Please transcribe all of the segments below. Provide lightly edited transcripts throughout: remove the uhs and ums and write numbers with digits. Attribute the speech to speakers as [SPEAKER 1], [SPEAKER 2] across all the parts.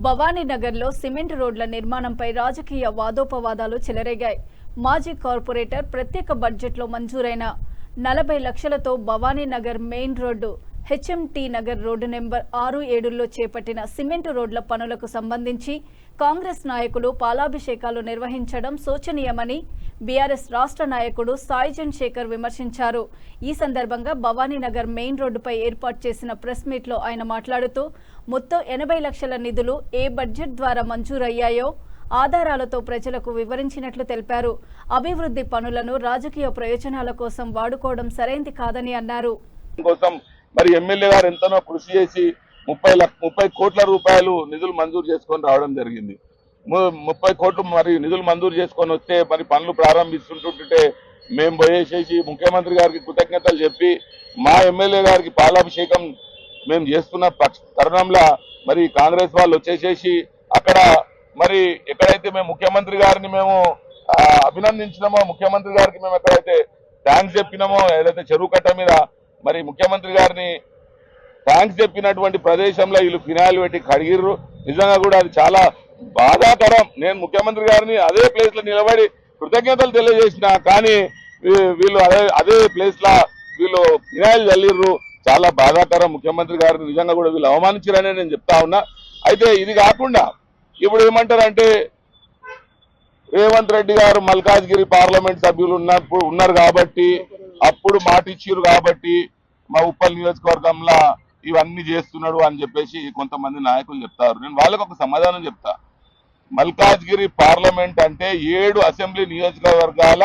[SPEAKER 1] భవానీనగర్లో cement రోడ్ల నిర్మాణంపై రాజకీయ వాదోపవాదాలు చెలరేగాయి. మాజీ కార్పొరేటర్ ప్రత్యేక బడ్జెట్లో మంజూరైన 40 లక్షలతో Bhavaninagar main road, HMT Nagar road number 6-7లో చేపట్టిన సిమెంట్ రోడ్ల పనులకు సంబంధించి కాంగ్రెస్ నాయకులు పాలాభిషేకాలు నిర్వహించడం శోచనీయమని బీఆర్ఎస్ రాష్ట్ర నాయకుడు సాయిజన్ శేఖర్ విమర్శించారు. ఈ సందర్భంగా భవానీనగర్ మెయిన్ రోడ్డుపై ఏర్పాటు చేసిన ప్రెస్ మీట్లో ఆయన మాట్లాడుతూ మొత్తం 80 లక్షల నిధులు ఏ బడ్జెట్ ద్వారా మంజూరయ్యాయో ఆధారాలతో ప్రజలకు వివరించినట్లు తెలిపారు. అభివృద్ధి పనులను రాజకీయ ప్రయోజనాల కోసం వాడుకోవడం సరైంది కాదని అన్నారు.
[SPEAKER 2] మరి ఎమ్మెల్యే గారు ఎంతనో కృషి చేసి 30 కోట్ల రూపాయలు నిధులు మంజూరు చేసుకొని రావడం జరిగింది. 30 కోట్లు మరి నిధులు మంజూరు చేసుకొని వస్తే మరి పనులు ప్రారంభిస్తుంటుంటే మేము పోయేసేసి ముఖ్యమంత్రి గారికి కృతజ్ఞతలు చెప్పి మా ఎమ్మెల్యే గారికి పాలాభిషేకం మేము చేస్తున్న తరుణంలో మరి కాంగ్రెస్ వాళ్ళు వచ్చేసేసి అక్కడ మరి ఎక్కడైతే మేము ముఖ్యమంత్రి గారిని మేము అభినందించినామో, ముఖ్యమంత్రి గారికి మేము ఎక్కడైతే థ్యాంక్స్ చెప్పినామో, ఏదైతే చెరువు కట్ట మీద మరి ముఖ్యమంత్రి గారిని థ్యాంక్స్ చెప్పినటువంటి ప్రదేశంలో వీళ్ళు ఫినాయిల్ పెట్టి కడిగిర్రు. నిజంగా కూడా అది చాలా బాధాకరం. నేను ముఖ్యమంత్రి గారిని అదే ప్లేస్ లో నిలబడి కృతజ్ఞతలు తెలియజేసిన, కానీ వీళ్ళు అదే ప్లేస్ లా వీళ్ళు ఫినాయిల్ చల్లిర్రు. చాలా బాధాకరం. ముఖ్యమంత్రి గారిని నిజంగా కూడా వీళ్ళు అవమానించారనే నేను చెప్తా ఉన్నా. అయితే ఇది కాకుండా ఇప్పుడు ఏమంటారంటే రేవంత్ రెడ్డి గారు మల్కాజ్గిరి పార్లమెంట్ సభ్యులు ఉన్నారు కాబట్టి, అప్పుడు మాట ఇచ్చిరు కాబట్టి మా ఉప్పల్ నియోజకవర్గంలో ఇవన్నీ చేస్తున్నాడు అని చెప్పేసి కొంతమంది నాయకులు చెప్తారు. నేను వాళ్ళకు ఒక సమాధానం చెప్తా. మల్కాజ్గిరి పార్లమెంట్ అంటే 7 అసెంబ్లీ నియోజకవర్గాల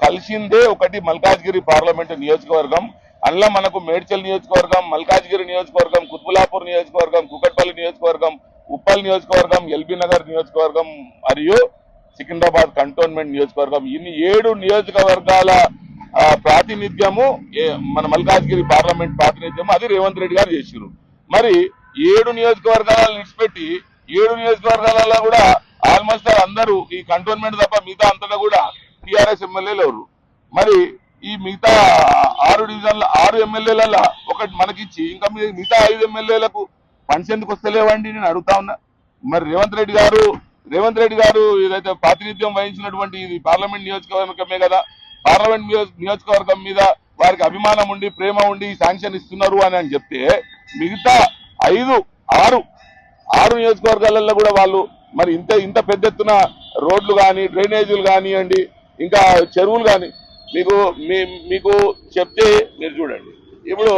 [SPEAKER 2] కలిసిందే ఒకటి మల్కాజ్గిరి పార్లమెంట్ నియోజకవర్గం. అందులో మనకు మేడ్చల్ నియోజకవర్గం, మల్కాజ్గిరి నియోజకవర్గం, కుత్బులాపూర్ నియోజకవర్గం, కుకట్పల్లి నియోజకవర్గం, ఉప్పల్ నియోజకవర్గం, ఎల్బీ నగర్ నియోజకవర్గం మరియు సికింద్రాబాద్ కంటోన్మెంట్ నియోజకవర్గం. ఇన్ని 7 నియోజకవర్గాల ప్రాతినిధ్యము మన మల్కాజ్గిరి పార్లమెంట్ ప్రాతినిధ్యము అది రేవంత్ రెడ్డి గారు చేసిరు. మరి 7 నియోజకవర్గాలను విడిచిపెట్టి 7 నియోజకవర్గాలలో కూడా ఆల్మోస్ట్ అందరూ ఈ కంటోన్మెంట్ తప్ప మిగతా అంతటా కూడా టీఆర్ఎస్ ఎమ్మెల్యేలు ఎవరు. మరి ఈ మిగతా 6 డివిజన్ల 6 ఎమ్మెల్యేలలో ఒకటి మనకిచ్చి ఇంకా మిగతా 5 ఎమ్మెల్యేలకు ఫండ్స్ ఎందుకు వస్తలేవండి నేను అడుగుతా ఉన్నా. మరి రేవంత్ రెడ్డి గారు ఏదైతే ప్రాతినిధ్యం వహించినటువంటి ఇది పార్లమెంట్ నియోజకవర్గమే కదా, పార్లమెంట్ నియోజకవర్గం మీద వారికి అభిమానం ఉండి ప్రేమ ఉండి శాంక్షన్ ఇస్తున్నారు అని చెప్తే మిగతా 6 నియోజకవర్గాలలో కూడా వాళ్ళు మరి ఇంత పెద్ద ఎత్తున రోడ్లు కానీ డ్రైనేజీలు కానివ్వండి ఇంకా చెరువులు కానీ మీకు చెప్తే మీరు చూడండి. ఇప్పుడు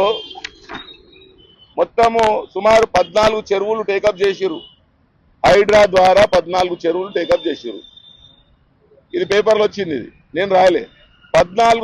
[SPEAKER 2] మొత్తము సుమారు 14 చెరువులు టేకప్ చేసిరు. హైడ్రా ద్వారా 14 చెరువులు టేకప్ చేసిరు. ఇది పేపర్లో వచ్చింది, ఇది నేను రాయలే. 14